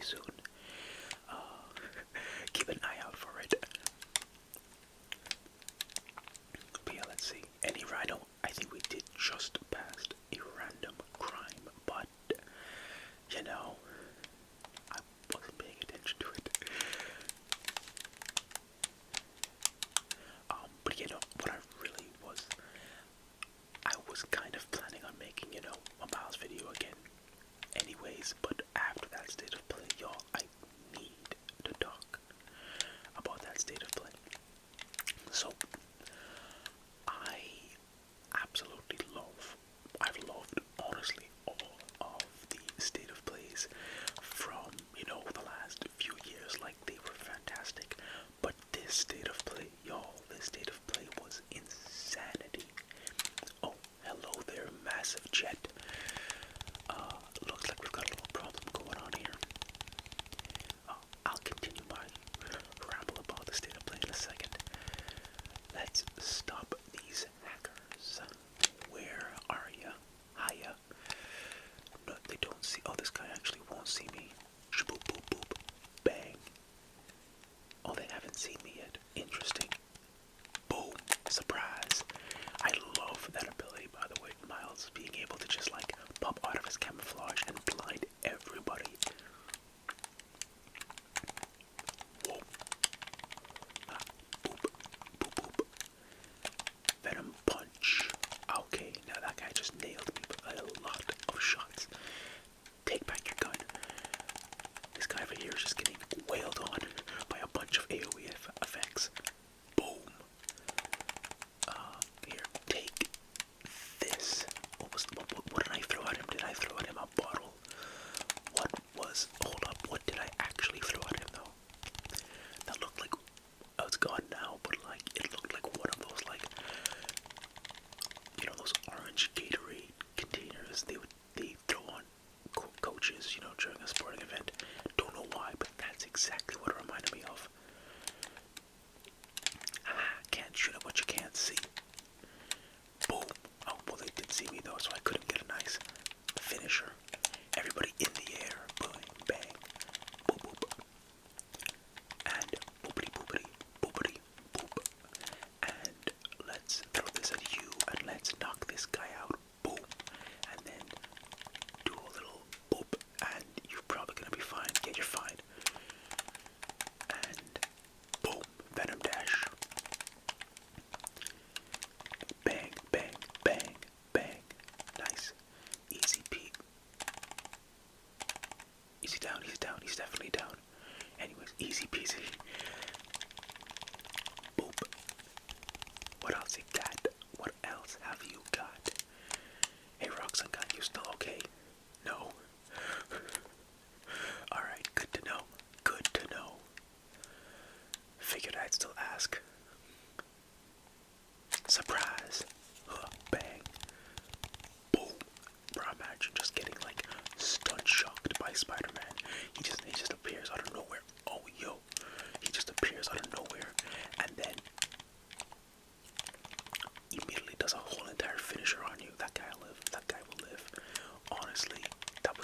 soon. Keep an eye out for it. But yeah, let's see. Any rhino? I think we did just past a random crime, but you know, I wasn't paying attention to it. But you know, what I really was, I was kind of planning on making, you know, a Miles video again anyways, but after that state of play, y'all, I need to talk about that state of play. So, I absolutely I've loved, honestly, all of the state of plays from, you know, the last few years. Like, they were fantastic. But this state of play, y'all, this state of play was insanity. Oh, hello there, massive jet. Looks like we've got a little problem going on here. I'll continue my ramble about the state of play in a second. Let's stop these hackers. Where are ya? Hiya. No, they don't see. Oh, this guy actually won't see me. Shaboop, boop, boop. Bang. Oh, they haven't seen me yet. Interesting. Boom. Surprise. I love that ability, by the way, Miles, being able to just like pop out of his camouflage and blind everybody. Whoa. Boop, boop, boop. Venom punch. Okay, now that guy just nailed me with a lot of shots. Take back your gun. This guy over here is just getting wailed on by a bunch of AoE effects. Boom. Here, take this. What did I throw at him? Did I throw at him a bottle? Hold up, what did I actually throw at him though? That looked like, oh, it's gone now, but like, it looked like one of those, like, you know, those orange Gatorade containers they throw on coaches, you know, during a sporting event. Don't know why, but that's exactly what it reminded me of. Can't shoot at what you can't see. Boom. Oh, well, they did see me though, so I couldn't get a nice finisher. Everybody in the air. Boom, bang. Boop, boop. And boopity, boopity, boopity, boop. And let's throw this at you, and let's knock this guy out. Boom. And then do a little boop, and you're probably gonna be fine. Yeah, you're fine. And boom. Venom dash. Bang, bang, bang, bang. Nice. Easy Pete. Is he down? He's down. He's definitely down. Anyways, easy peasy. Boop. What else you got? What else have you got? Hey, Roxanne, you still okay? No. Alright, good to know. Good to know. Figured I'd still ask. Surprise. Bang. Boom. Bro, imagine just getting like stun shocked by Spider-Man. He just appears out of nowhere. Oh, yo. He just appears out of nowhere. And then immediately does a whole entire finisher on you. That guy will live. Honestly, that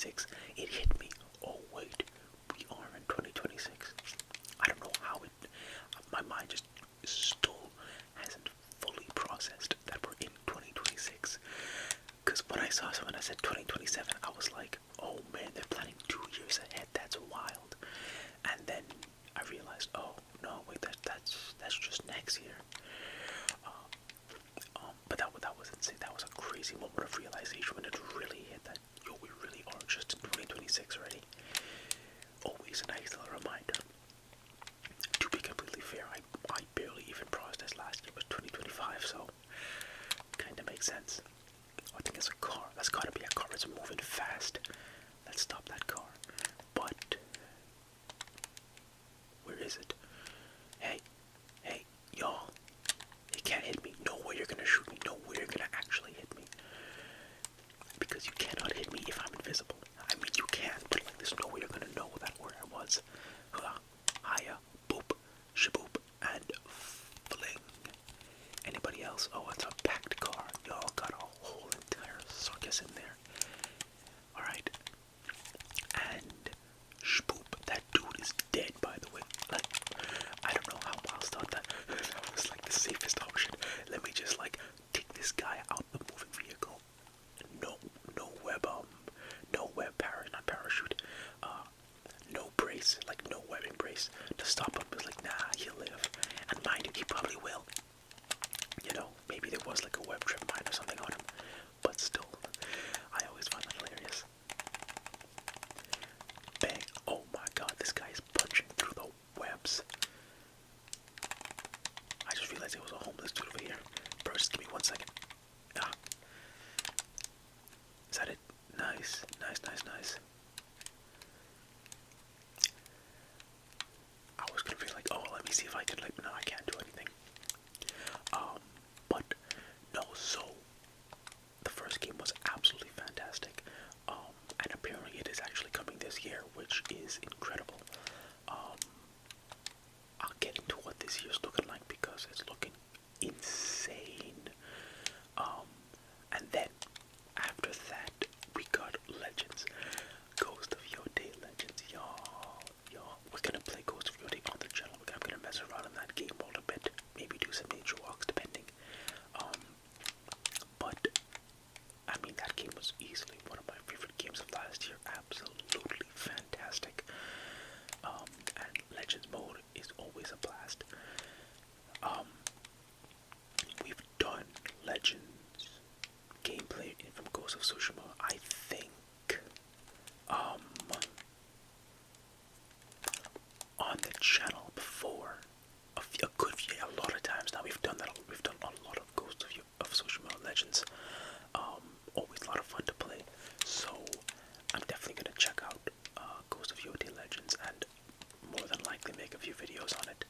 2026. It hit me. Oh wait, we are in 2026. I don't know how it. My mind just still hasn't fully processed that we're in 2026. Because when I saw someone that said 2027, I was like, oh man, they're planning 2 years ahead. That's wild. And then I realized, oh no, wait, that's just next year. But that was insane. That was a crazy moment of realization when it really hit that, yo, we really are just in 2026 already. Always a nice little reminder. To be completely fair, I barely even processed last year was 2025, so kind of makes sense. I think it's a car. That's gotta be a car. It's moving fast. Let's stop that car. But where is it? Hey, y'all. You can't hit me. No way you're gonna shoot me. No way you're gonna actually hit me. Because you cannot hit me if I'm invisible. I mean, you can, but like, there's no way you're gonna know that where I was. Hiya, boop, shaboop, and fling. Anybody else? Oh, it's a packed car. Y'all got a whole entire circus in there. Alright. And shaboop. That dude is dead, by the way. Like, I don't know how Miles thought that was like the safest option. Let me just like take this guy out the moving vehicle. Not parachute. No brace, like no webbing brace to stop him. It was like, nah, he'll live. And mind you, he probably will. You know, maybe there was like a web trip mine or something on him. But still, I always find that hilarious. Bang. Oh my god, this guy is punching through the webs. I just realized it was a homeless dude over here. Bro, just give me 1 second. Ah. Is that it? Nice. I was gonna be like, oh, let me see if I can, like, no, I can't do anything. But, no, so, the first game was absolutely fantastic. And apparently it is actually coming this year, which is incredible. I'll get into what this year's looking like because it's looking insane. And then, after that, we got Legends. Ghost of Your Day Legends, y'all. We're gonna play Ghost of Your Day on the channel. I'm gonna mess around in that game world a bit. Maybe do some nature walks, depending. But, I mean, that game was easily one of my favorite games of last year. Absolutely fantastic. And Legends mode is always a blast. We've done Legends gameplay from Ghost of Tsushima, I think, on the channel before. A lot of times now we've done that. We've done a lot of Ghost of Tsushima Legends. Always a lot of fun to play. So I'm definitely gonna check out Ghost of Your Day Legends and more than likely make a few videos on it.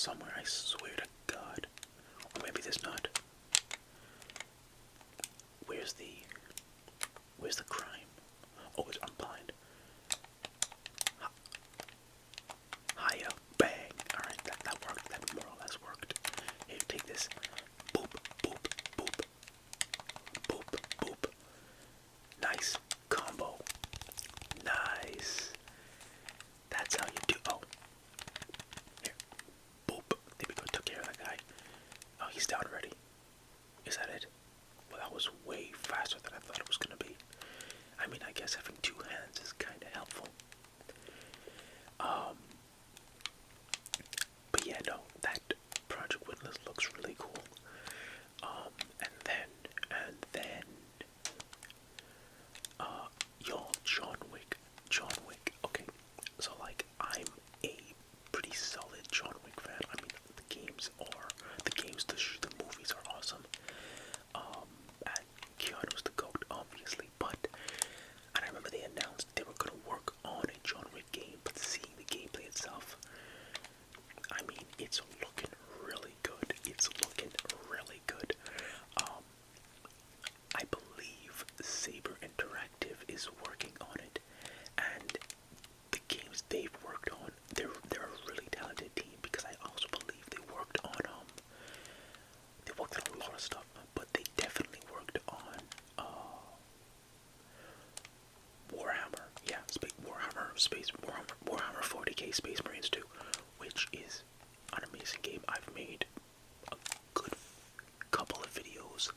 somewhere, I swear to God. Or maybe there's not. Where's the crime? Oh, I'm blind. Hiya, bang. Alright, that worked. That more or less worked. Here, take this. Boop, boop, boop. Boop, boop. Nice combo. Nice. That's how you do. Oh. Here. Boop. There we go. Took care of that guy. Oh, he's down already. Is that it? Well, that was way faster than I thought it was going to be. I mean, I guess having two hands is kind of helpful. But yeah, no, that Project Witness looks really cool. And then, y'all, John Wick. Okay, so like, I'm a pretty solid John Wick fan. I mean, the movies are awesome. And Keanu's the GOAT, obviously, but, and I remember they announced they were gonna work on a John Wick game, but seeing the gameplay itself, I mean, it's looking really good. It's looking really good. I believe Saber Interactive is working on it, and the games they've worked on, they're a really talented team, because I also believe they worked on a lot of stuff, but they definitely worked on Warhammer, yeah, Warhammer 40k Space Marines 2, which is an amazing game. I've made a good couple of videos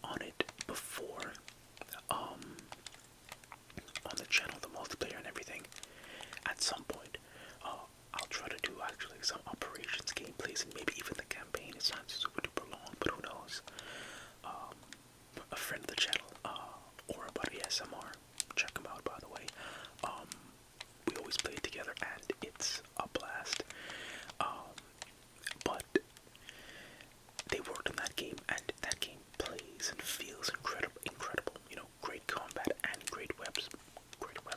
on it before, on the channel, the multiplayer and everything. At some point, I'll try to do actually some operations gameplays and maybe even the campaign. It's not super duper long, but who knows. A friend of the channel, or about ASMR, check him out by the way. We always play it together and it's a blast. But they worked on that game, and that game plays and feels incredible. You know, great combat and great web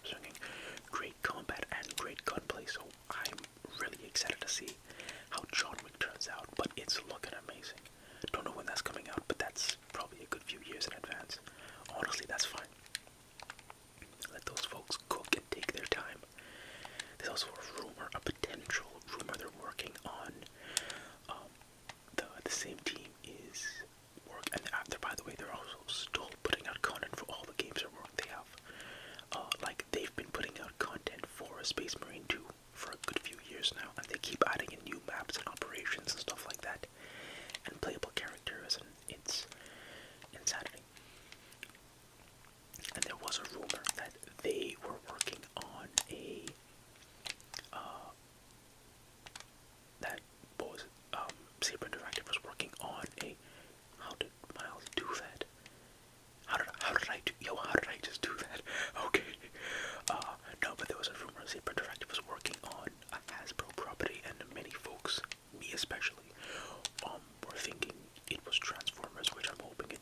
swinging, great combat and great gunplay. So I'm really excited to see how John Wick turns out. But it's looking amazing. Don't know when that's coming out, but that's probably a good few years in advance. Honestly, that's fine. Let those folks cook and take their time. There's also a potential rumor they're working on. The same team is and after, by the way, they're also still putting out content for all the games they have. Like, they've been putting out content for Space Marine 2 for a good few years now, and they keep adding in new maps and operations and stuff like that, and playable characters, and it's insanity. And there was a rumor that they were working on Saber Interactive was working on how did Miles do that? How did I just do that? Okay. No, but there was a rumor Saber Interactive was working on a Hasbro property, and many folks, me especially, were thinking it was Transformers, which I'm hoping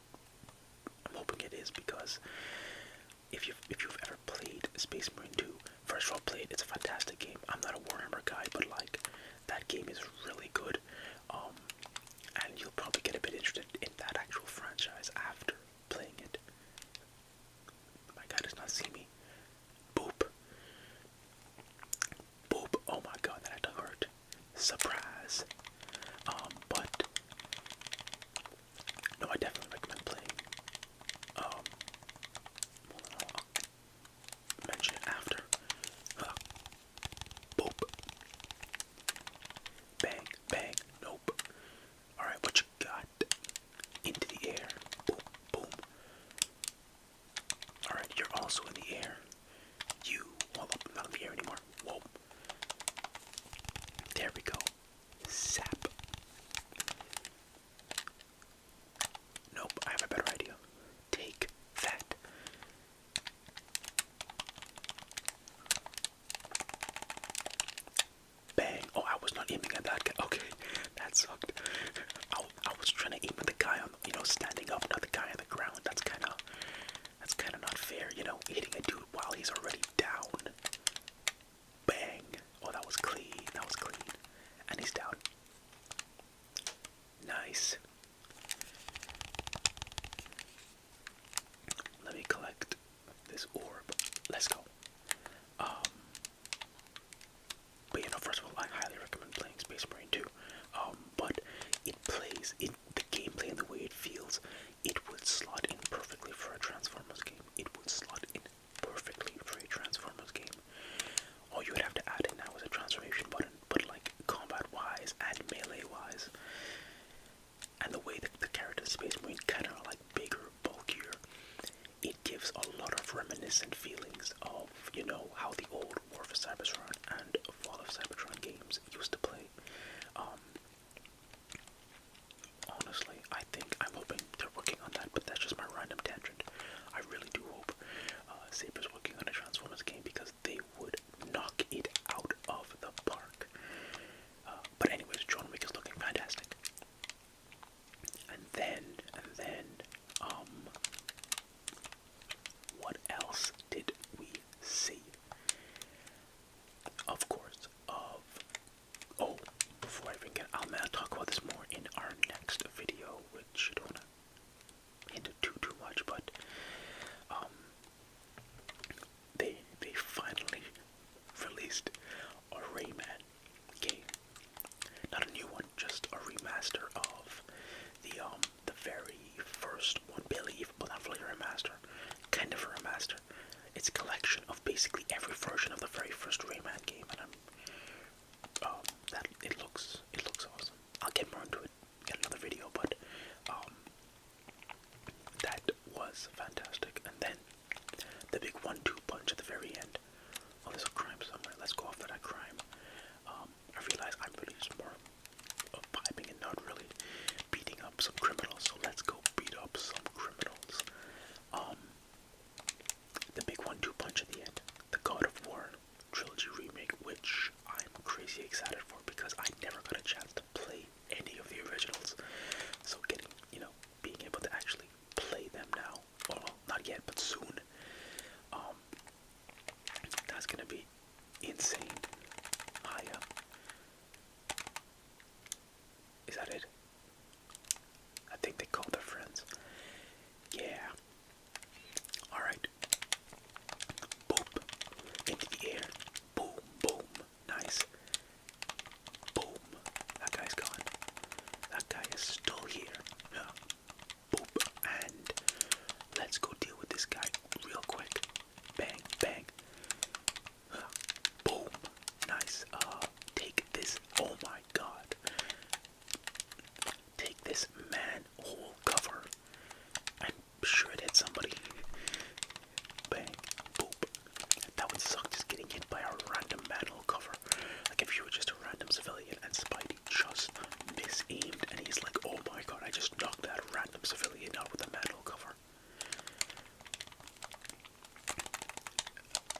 it is, because if you've ever played Space Marine 2, first of all, play it. It's a fantastic game. I'm not a Warhammer guy, but like, that game is really good. And you'll probably get a bit interested in that actual franchise after playing it. My guy does not see me. Boop. Boop. Oh my god, that had to hurt. Surprise. But no, I definitely recommend playing. I'll mention it after. Boop. Bang. not a new one, just a remaster of the very first one, believe, but not really a remaster, kind of a remaster. It's a collection of basically every version of the very first Rayman game, and it looks awesome. I'll get more into it in another video, but that was fantastic. And then the big 1-2 punch at the very end. Oh, there's a crime somewhere. Let's go after that crime. I realize I'm really just more of piping and not really beating up some criminals. So let's go beat up some criminals. The big 1-2 punch at the end. The God of War trilogy remake, which I'm crazy excited for because I never got a chance to play any of the originals. So getting, being able to actually play them now, well, not yet, but soon, that's gonna be insane. Hiya. Is that it? I think they called their friends. Yeah. Alright. Boop. Into the air. Boom, boom. Nice. Boom. That guy's gone. That guy is still here. Yeah. Boop. And let's go deal with this guy real quick. Bang, bang. Boom. Nice. Take this. Oh my god. Take this manhole cover. I'm sure it hit somebody. Bang. Boop. That would suck, just getting hit by a random manhole cover. Like if you were just a random civilian and Spidey just mis-aimed and he's like, oh my god, I just knocked that random civilian out with a manhole cover.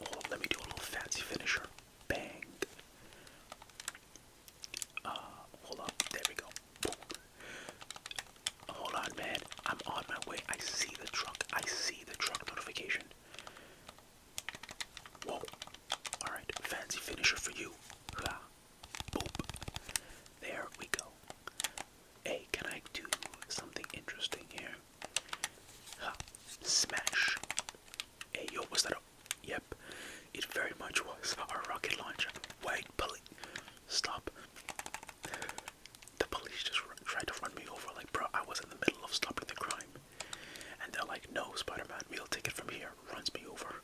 Oh, let me do a little fancy finisher. Bang. Hold up. There we go. Boom. Hold on, man. I'm on my way. I see the truck. I see the truck notification. Whoa. Alright, fancy finisher for you. Boop. There we go. Hey, can I do something interesting here? Smash. Hey, yo, was that a... Yep, it very much was a rocket launcher. Wait, police. Stop. The police just tried to run me over. Like, bro, I was in the middle of stopping the crime. And they're like, no, Spider-Man, we'll take it from here. Runs me over.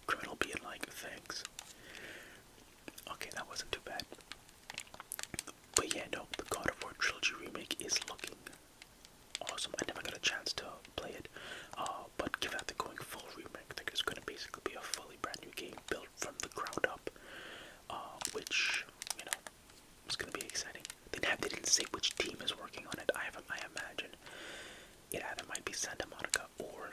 Criminal being like, thanks. Okay, that wasn't too bad. But yeah, no, the God of War trilogy remake is looking awesome. I never got a chance to play it. But given that they're going full remake, I think it's going to basically be a fully brand new game built from the ground up. Which, is going to be exciting. They didn't say which team is working on it. I imagine it either might be Santa Monica or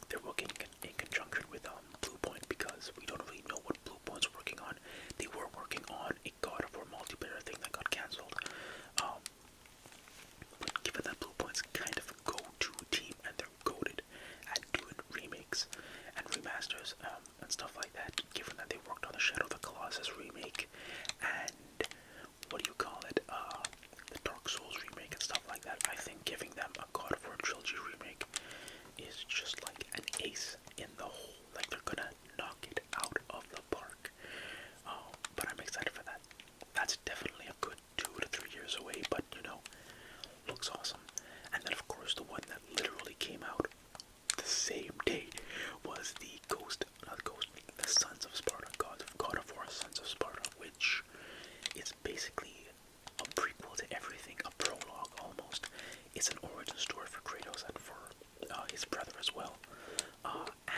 they're working in conjunction with Bluepoint, because we don't really know what Bluepoint's working on. They were working on a God of War multiplayer thing that got cancelled. But given that Bluepoint's kind of a go-to team and they're goated at doing remakes and remasters and stuff like that, given that they worked on the Shadow of the Colossus remake and the Dark Souls remake and stuff like that, I think giving them a God of War trilogy remake is just like an ace in the hole. Like, they're gonna knock it out of the park. But I'm excited for that. That's definitely a good 2 to 3 years away, but looks awesome. And then of course the one that literally came out the same day was the the Sons of Sparta, God of War Sons of Sparta, which is basically a prequel to everything, a prologue almost. It's an origin story for Kratos and for his brother as well.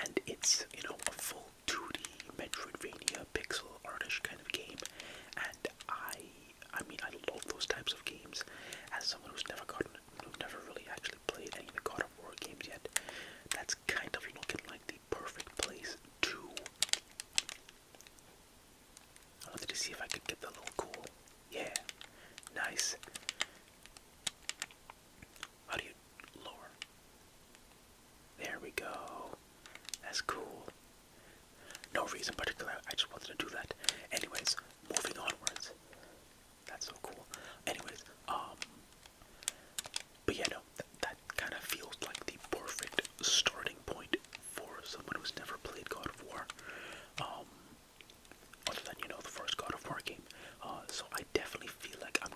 And it's, a full 2D Metroidvania pixel artish kind of game. And I mean, I love those types of games. As someone who's never really actually played any of the God of War games yet, that's kind of looking like the perfect place to... I wanted to see if I could get the little cool... Yeah, nice. How do you lower? There we go. That's cool. No reason particular, I just wanted to do that. Anyways, moving onwards. That's so cool. Anyways, but yeah, no, that kind of feels like the perfect starting point for someone who's never played God of War. Other than, the first God of War game. So I definitely feel like I'm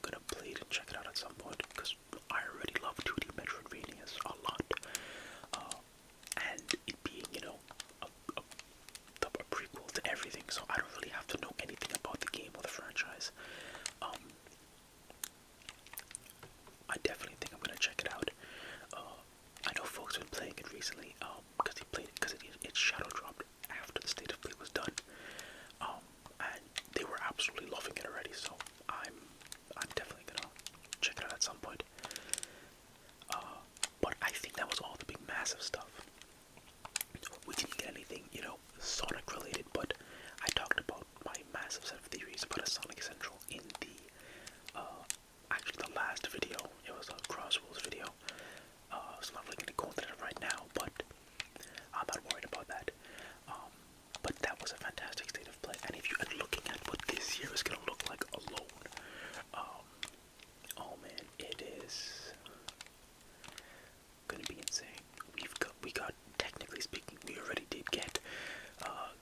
massive stuff. We didn't get anything, Sonic related, but I talked about my massive set of theories about a Sonic Central in actually the last video. It was a Crossroads video. So I'm not really going to go into that right now, but I'm not worried about that. But that was a fantastic state of play. And if you are looking at what this year is going to look like alone, oh man, it is going to be insane. We got, technically speaking, we already did get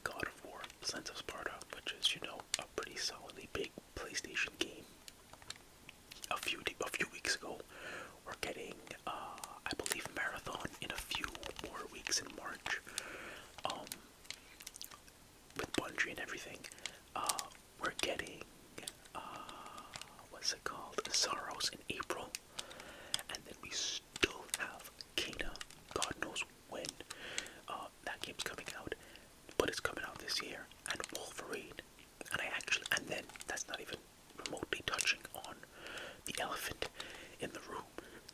God of War, Sons of Sparta, which is, a pretty solidly big PlayStation game. A few weeks ago, we're getting, I believe, Marathon in a few more weeks in March. With Bungie and everything, we're getting, what's it called? Sorrows in April, and then we still have Kena. God knows when that game's coming out, but it's coming out this year, and Wolverine, and then that's not even remotely touching on the elephant in the room,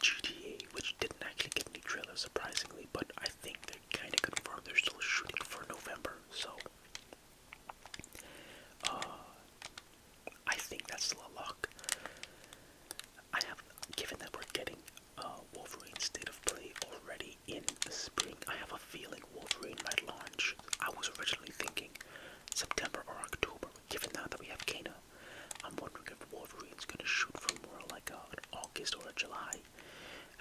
GTA, which didn't actually get any trailers surprisingly, but I think they're kind of confirmed they're still shooting for November, so I think that's still a lock. Given that we're getting Wolverine State of Play already in the spring, I have a feeling Wolverine might launch. I was originally thinking September or October. Given now that we have Kena, I'm wondering if Wolverine's going to shoot for more like an August or a July,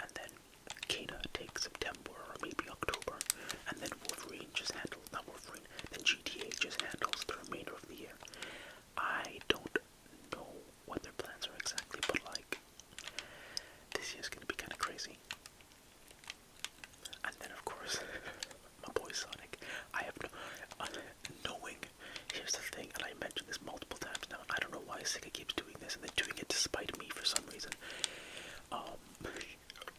and then Kena takes September or maybe October, and then Wolverine just handles, not Wolverine, then GTA just handles the remainder of the year. I don't know what their plans are exactly, but this year's gonna be kind of crazy. And then of course, my boy Sonic. I have knowing, here's the thing, and I mentioned this multiple times now, and I don't know why Sega keeps doing this, and they're doing it despite me for some reason.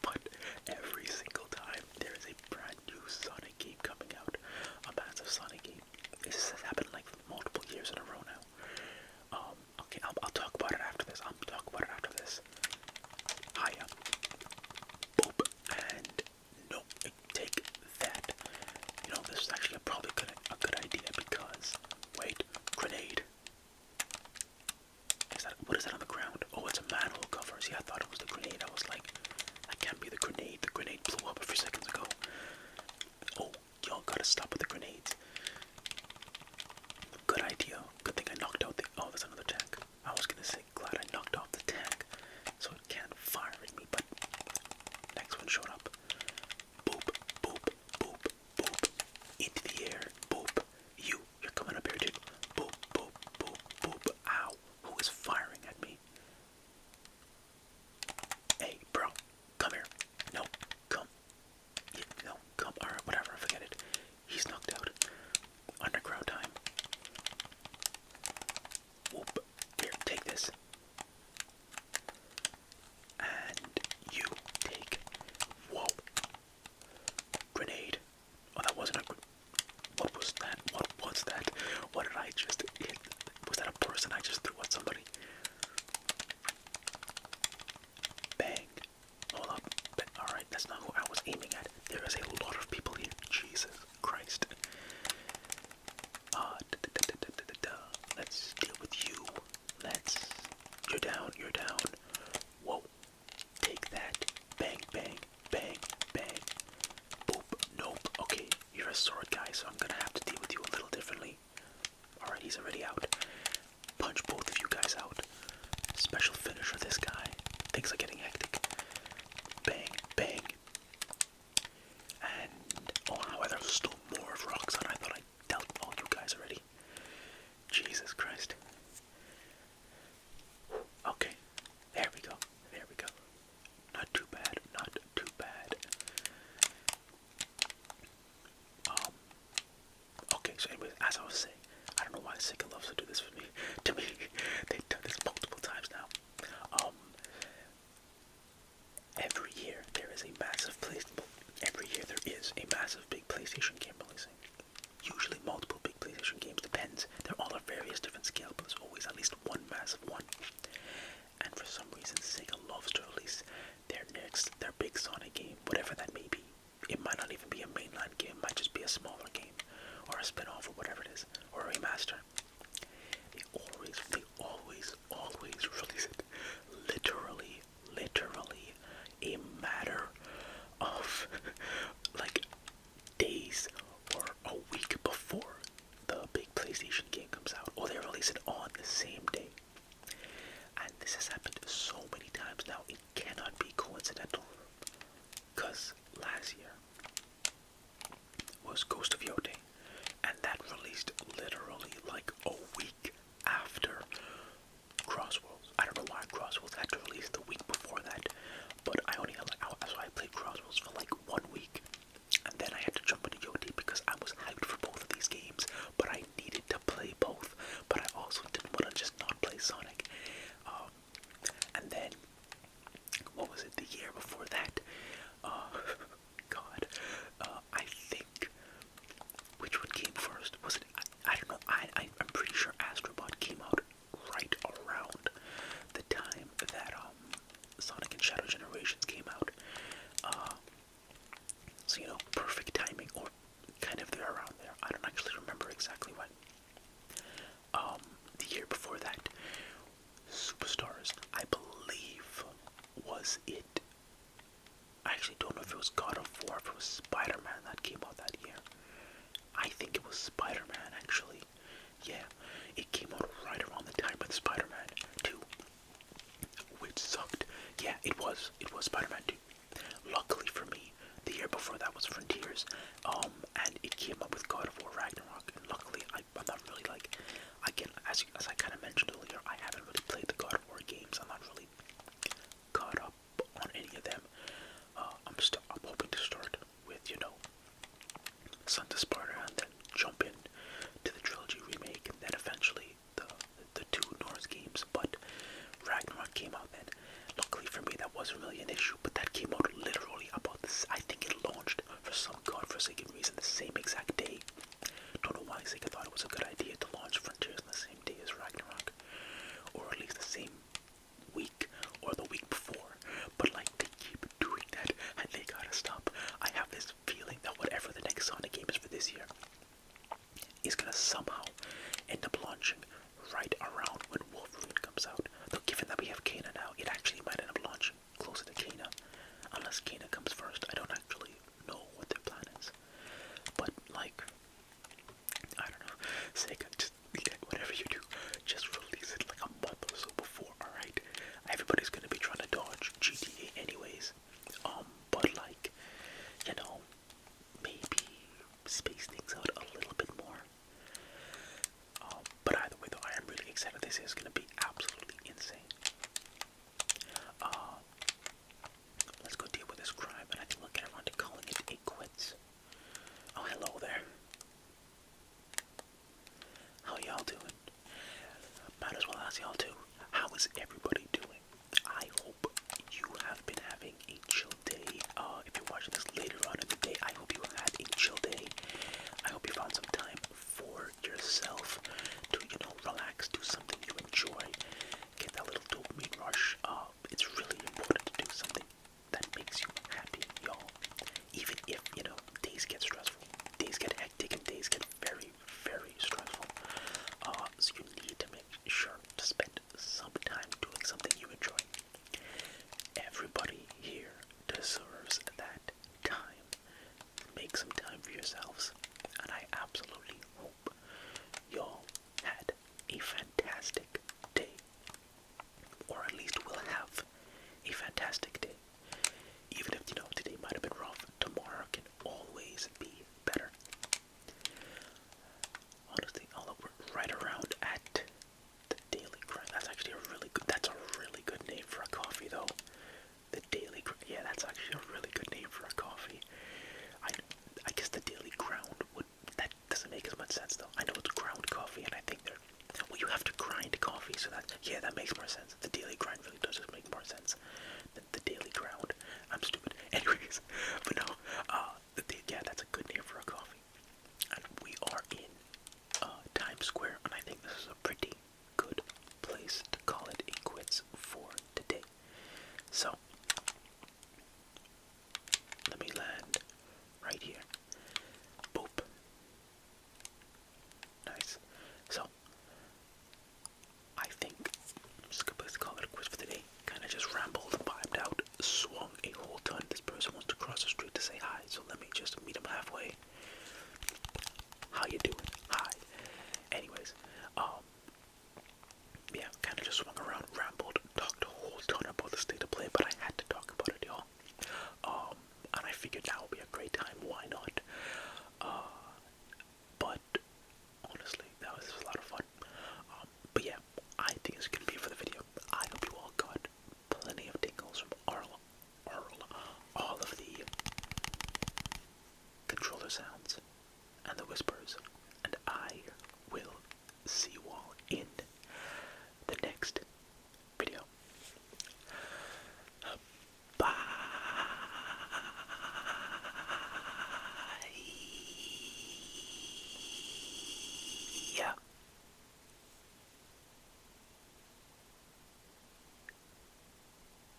But every single time there is a brand new Sonic game coming out, a massive Sonic game. This has happened like multiple years in a row now. Okay, I'll talk about it after this. Hiya. Boop. And no, take that. This is actually probably a good idea because, wait, grenade. What is that on the ground? Oh, it's a manhole cover. See, I thought it was the grenade. I was like, that can't be the grenade. The grenade blew up a few seconds ago. Oh, y'all gotta stop with the grenades. Good idea. Good thing I knocked out oh, there's another tank. I was gonna say, glad I knocked off the tank, so it can't fire at me, but next one showed up. Boop, boop, boop, boop. Into the air. Boop. You're coming up here too. Boop, boop, boop, boop. Ow. Who is firing at me? Hey, bro. Come here. No, come. Yeah, no, come. Alright, whatever, forget it. He's knocked out. Underground time. Whoop. Here, take this. And you take. Whoa. Grenade. Oh, that wasn't a. What was that? What was that? What did I just hit? Was that a person I just threw at somebody? Bang. Hold up. Alright, that's not who I was aiming at. There is a lot of people here. Jesus Christ. Let's deal with you. You're down. Whoa. Take that. Bang, bang, bang, bang. Boop. Nope. Okay, you're a sword guy, so I'm gonna have to deal with you a little differently. Alright, he's already out. Punch both of you guys out. Special finisher this guy. Things are getting hectic. Bang, bang. And, oh, however, there's still more of Roxanne. I thought I dealt with all you guys already. Jesus Christ. Okay, there we go. Not too bad. Okay, so anyways, as I was saying, I don't know why Sega loves to do this for me. To me, they've done this multiple times now. coincidental, because last year was Ghost of Yote, and that released literally like a week after Crossworlds. I don't know why Crossworlds had to release the week before that, but I only had so I played Crossworlds for like 1 week, and then I had to jump into Yote because I was hyped for both of these games, but I needed to play both, but I also didn't want to just not play Sonic. And then, what was it, the year before that? God, I think, which one came first? Was it, I don't know, I'm pretty sure Astrobot came out right around the time that, Sonic and Shadow Generations came out. So, you know, perfect timing, or kind of there around there. I don't actually remember exactly when. The year before that, Superstars, I believe, was it. I actually don't know if it was God of War, if it was Spider-Man that came out that year. I think it was Spider-Man, actually. Yeah, it came out right around the time with Spider-Man 2, which sucked. Yeah, it was Spider-Man 2. Luckily for me, the year before that was Frontiers, and it came up with God of War Ragnarok, and luckily I'm not really like, again, as I kind of mentioned earlier, I haven't really played the God of War games. I'm not really caught up on any of them. I'm hoping to start with, you know, Sons of Sparta, and then jump in to the trilogy remake, and then eventually the two Norse games. But Ragnarok came out then. Luckily for me, that wasn't really an issue, but that came out literally about this. I think it launched for some godforsaken reason the same exact day. Don't know why Sega thought it was a good idea.